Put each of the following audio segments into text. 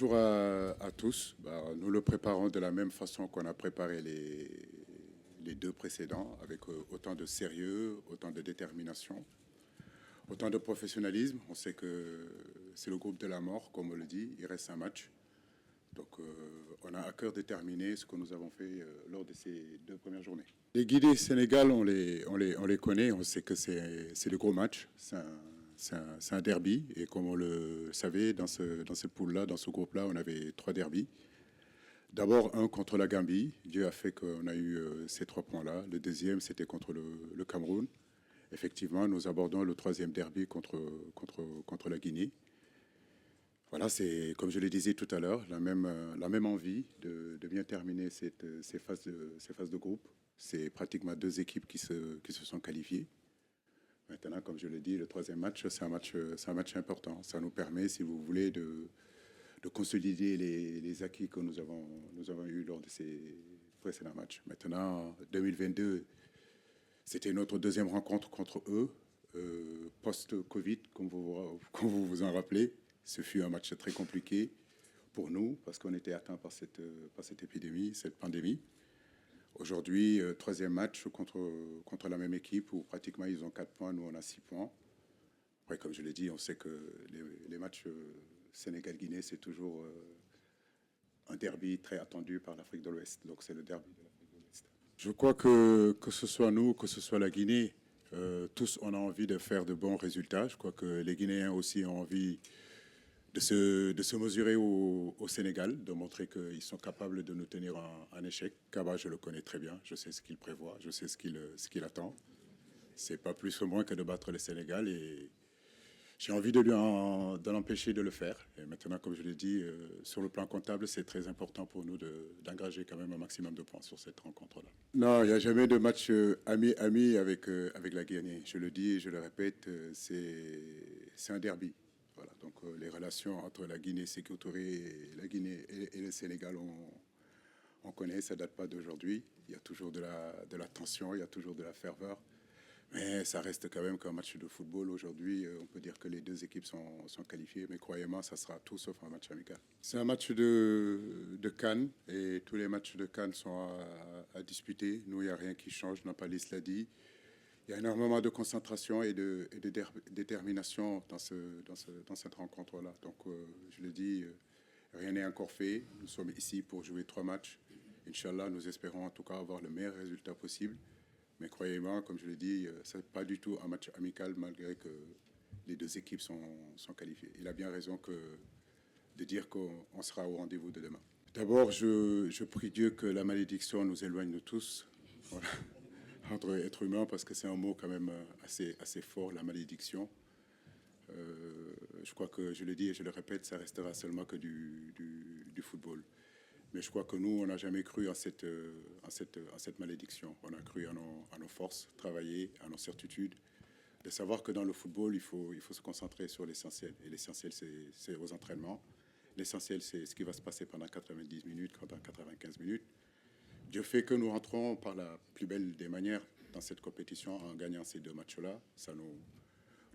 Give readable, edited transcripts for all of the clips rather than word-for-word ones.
Bonjour à tous. Nous le préparons de la même façon qu'on a préparé les deux précédents, avec autant de sérieux, autant de détermination, autant de professionnalisme. On sait que c'est le groupe de la mort, comme on le dit, il reste un match. Donc on a à cœur de terminer ce que nous avons fait lors de ces deux premières journées. Les Guinée Sénégal, on les connaît, on sait que c'est le gros match, c'est un derby. Et comme on le savait, dans ce pool-là, dans ce groupe-là, on avait trois derbys. D'abord un contre la Gambie, Dieu a fait qu'on a eu ces 3 points-là. Le deuxième, c'était contre le Cameroun. Effectivement, nous abordons le troisième derby contre la Guinée. Voilà, c'est, comme je le disais tout à l'heure, la même envie de bien terminer ces phases de groupe. C'est pratiquement deux équipes qui se sont qualifiées. Maintenant, comme je le dis, le troisième match, c'est un match important. Ça nous permet, si vous voulez, de consolider les acquis que nous avons eus lors de ces précédents matchs. Maintenant, 2022, c'était notre deuxième rencontre contre eux, post-Covid, comme vous vous en rappelez. Ce fut un match très compliqué pour nous parce qu'on était atteint par cette épidémie, cette pandémie. Aujourd'hui, troisième match contre la même équipe où pratiquement ils ont 4 points, nous on a 6 points. Après, comme je l'ai dit, on sait que les matchs Sénégal-Guinée, c'est toujours un derby très attendu par l'Afrique de l'Ouest. Donc c'est le derby de l'Afrique de l'Ouest. Je crois que ce soit nous, que ce soit la Guinée, tous on a envie de faire de bons résultats. Je crois que les Guinéens aussi ont envie de se mesurer au Sénégal, de montrer qu'ils sont capables de nous tenir en échec. Kaba, je le connais très bien, je sais ce qu'il prévoit, je sais ce qu'il attend. C'est pas plus ou moins que de battre le Sénégal et j'ai envie de l'empêcher de le faire. Et maintenant, comme je l'ai dit, sur le plan comptable, c'est très important pour nous d'engager quand même un maximum de points sur cette rencontre-là. Non, il n'y a jamais de match ami-ami avec la Guinée. Je le dis et je le répète, c'est un derby. Voilà, donc les relations entre la Guinée Sékou Touré et la Guinée et le Sénégal, on connaît, ça ne date pas d'aujourd'hui. Il y a toujours de la tension, il y a toujours de la ferveur. Mais ça reste quand même qu'un match de football. Aujourd'hui, on peut dire que les deux équipes sont qualifiées, mais croyez-moi, ça sera tout sauf un match amical. C'est un match de CAN et tous les matchs de CAN sont à disputer. Nous, il n'y a rien qui change, Nampalis l'a dit. Il y a énormément de concentration et de détermination dans cette rencontre-là. Donc, je le dis, rien n'est encore fait. Nous sommes ici pour jouer 3 matchs. Inch'Allah, nous espérons en tout cas avoir le meilleur résultat possible. Mais croyez-moi, comme je l'ai dit, ce n'est pas du tout un match amical malgré que les deux équipes sont qualifiées. Il a bien raison de dire qu'on sera au rendez-vous de demain. D'abord, je prie Dieu que la malédiction nous éloigne de tous. Voilà. Entre êtres humains, parce que c'est un mot quand même assez fort, la malédiction. Je crois que, je le dis et je le répète, ça restera seulement que du football. Mais je crois que nous, on n'a jamais cru à cette malédiction. On a cru à nos forces, travailler, à nos certitudes, de savoir que dans le football, il faut se concentrer sur l'essentiel. Et l'essentiel, c'est aux entraînements. L'essentiel, c'est ce qui va se passer pendant 90 minutes, pendant 95 minutes. Dieu fait que nous rentrons par la plus belle des manières dans cette compétition en gagnant ces 2 matchs-là. Ça nous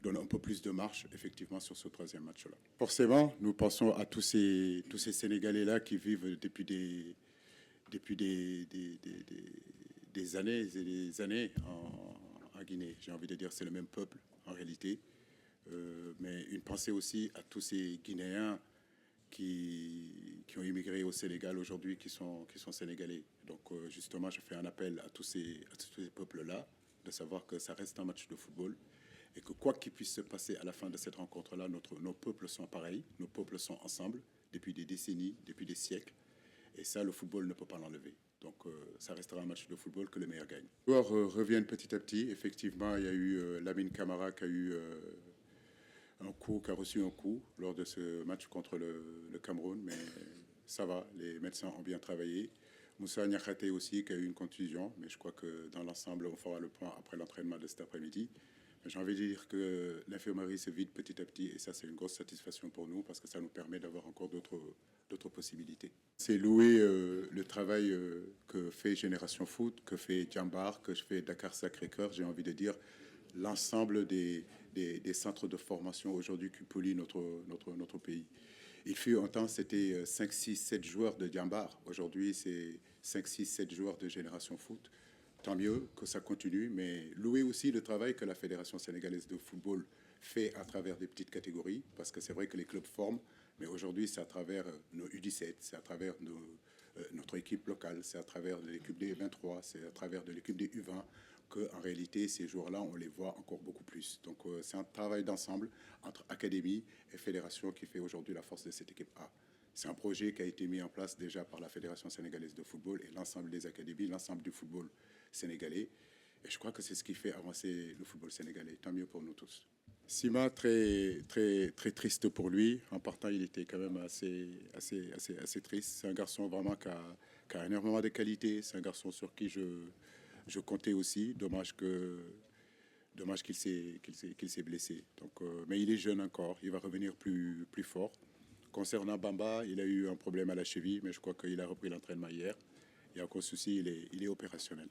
donne un peu plus de marche, effectivement, sur ce troisième match-là. Forcément, nous pensons à tous ces Sénégalais-là qui vivent depuis des années et des années en Guinée. J'ai envie de dire c'est le même peuple, en réalité. Mais une pensée aussi à tous ces Guinéens qui ont immigré au Sénégal aujourd'hui, qui sont sénégalais. Donc justement, je fais un appel à tous ces peuples-là, de savoir que ça reste un match de football et que quoi qu'il puisse se passer à la fin de cette rencontre-là, nos peuples sont pareils, nos peuples sont ensemble depuis des décennies, depuis des siècles. Et ça, le football ne peut pas l'enlever. Donc ça restera un match de football que le meilleur gagne. Les joueurs reviennent petit à petit. Effectivement, il y a eu Lamine Camara qui a eu... qui a reçu un coup lors de ce match contre le Cameroun, mais ça va, les médecins ont bien travaillé. Moussa Niakhaté aussi qui a eu une contusion, mais je crois que dans l'ensemble, on fera le point après l'entraînement de cet après-midi. J'ai envie de dire que l'infirmerie se vide petit à petit et ça, c'est une grosse satisfaction pour nous parce que ça nous permet d'avoir encore d'autres possibilités. C'est louer le travail que fait Génération Foot, que fait Djambar, que fait Dakar Sacré-Cœur, j'ai envie de dire l'ensemble des centres de formation aujourd'hui qui polluent notre pays. Il fut un temps, c'était 5, 6, 7 joueurs de Diambar. Aujourd'hui, c'est 5, 6, 7 joueurs de Génération Foot. Tant mieux que ça continue, mais louer aussi le travail que la Fédération sénégalaise de football fait à travers des petites catégories, parce que c'est vrai que les clubs forment, mais aujourd'hui, c'est à travers nos U17, c'est à travers notre équipe locale, c'est à travers l'équipe des 23, c'est à travers de l'équipe des U20 qu'en réalité, ces joueurs-là, on les voit encore beaucoup plus. Donc, c'est un travail d'ensemble entre académie et fédération qui fait aujourd'hui la force de cette équipe A. C'est un projet qui a été mis en place déjà par la Fédération sénégalaise de football et l'ensemble des académies, l'ensemble du football sénégalais. Et je crois que c'est ce qui fait avancer le football sénégalais. Tant mieux pour nous tous. Sima, très triste pour lui. En partant, il était quand même assez triste. C'est un garçon vraiment qui a énormément de qualités. C'est un garçon sur qui je comptais aussi. Dommage qu'il s'est blessé. Donc, mais il est jeune encore. Il va revenir plus fort. Concernant Bamba, il a eu un problème à la cheville, mais je crois qu'il a repris l'entraînement hier. Il n'y a aucun souci, il est opérationnel.